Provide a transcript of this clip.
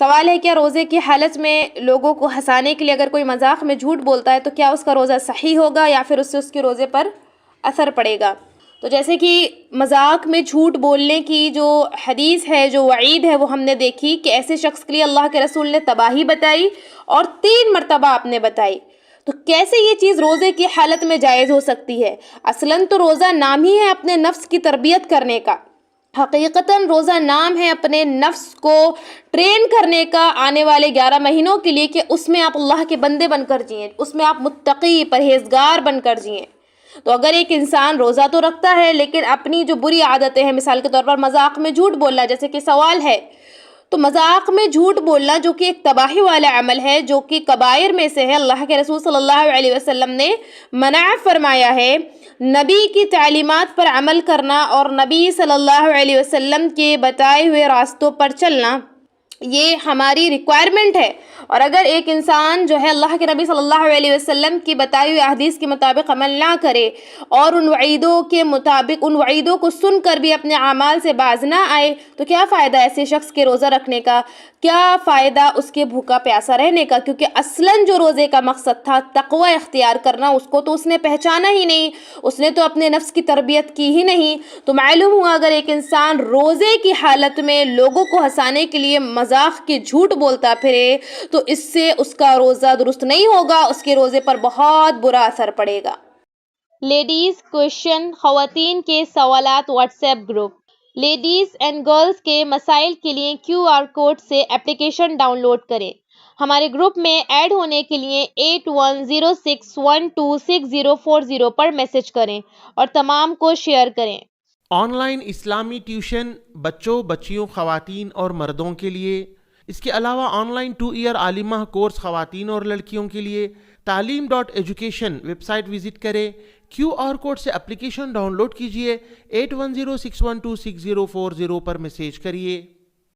سوال ہے کیا روزے کی حالت میں لوگوں کو ہنسانے کے لیے اگر کوئی مذاق میں جھوٹ بولتا ہے تو کیا اس کا روزہ صحیح ہوگا یا پھر اس سے اس کے روزے پر اثر پڑے گا؟ تو جیسے کہ مذاق میں جھوٹ بولنے کی جو حدیث ہے، جو وعید ہے، وہ ہم نے دیکھی کہ ایسے شخص کے لیے اللہ کے رسول نے تباہی بتائی اور 3 مرتبہ آپ نے بتائی. تو کیسے یہ چیز روزے کی حالت میں جائز ہو سکتی ہے؟ اصلاً تو روزہ نام ہی ہے اپنے نفس کی تربیت کرنے کا، حقیقتاً روزہ نام ہے اپنے نفس کو ٹرین کرنے کا آنے والے 11 مہینوں کے لیے، کہ اس میں آپ اللہ کے بندے بن کر جئیں، اس میں آپ متقی پرہیزگار بن کر جئیں. تو اگر ایک انسان روزہ تو رکھتا ہے لیکن اپنی جو بری عادتیں ہیں، مثال کے طور پر مذاق میں جھوٹ بولنا، جیسے کہ سوال ہے، تو مذاق میں جھوٹ بولنا جو کہ ایک تباہی والا عمل ہے، جو کہ کبائر میں سے ہے، اللہ کے رسول صلی اللہ علیہ وسلم نے منع فرمایا ہے. نبی کی تعلیمات پر عمل کرنا اور نبی صلی اللہ علیہ وسلم کے بتائے ہوئے راستوں پر چلنا یہ ہماری ریکوائرمنٹ ہے. اور اگر ایک انسان جو ہے اللہ کے نبی صلی اللہ علیہ وسلم کی بتائی ہوئی احادیث کے مطابق عمل نہ کرے اور ان وعیدوں کے مطابق ان وعیدوں کو سن کر بھی اپنے اعمال سے باز نہ آئے تو کیا فائدہ ایسے شخص کے روزہ رکھنے کا؟ کیا فائدہ اس کے بھوکا پیاسا رہنے کا؟ کیونکہ اصلاً جو روزے کا مقصد تھا تقوی اختیار کرنا، اس کو تو اس نے پہچانا ہی نہیں، اس نے تو اپنے نفس کی تربیت کی ہی نہیں. تو معلوم ہوا اگر ایک انسان روزے کی حالت میں لوگوں کو ہنسانے کے لیے مذاق کے جھوٹ بولتا پھرے تو اس سے اس کا روزہ درست نہیں ہوگا، اس کے روزے پر بہت برا اثر پڑے گا. لیڈیز کویشچن، خواتین کے سوالات what's app group. Ladies and girls کے مسائل کے لیے QR کوڈ سے اپلیکیشن ڈاؤن لوڈ کریں. ہمارے گروپ میں ایڈ ہونے کے لیے 8106126040 پر میسج کریں اور تمام کو شیئر کریں. آن لائن اسلامی ٹیوشن بچوں، بچیوں، خواتین اور مردوں کے لیے. اس کے علاوہ آن لائن 2 ایئر عالمہ کورس خواتین اور لڑکیوں کے لیے. تعلیم.ایجوکیشن ویب سائٹ وزٹ کریں. QR کوڈ سے اپلیکیشن ڈاؤن لوڈ کیجئے. 8106126040 پر میسیج کریے.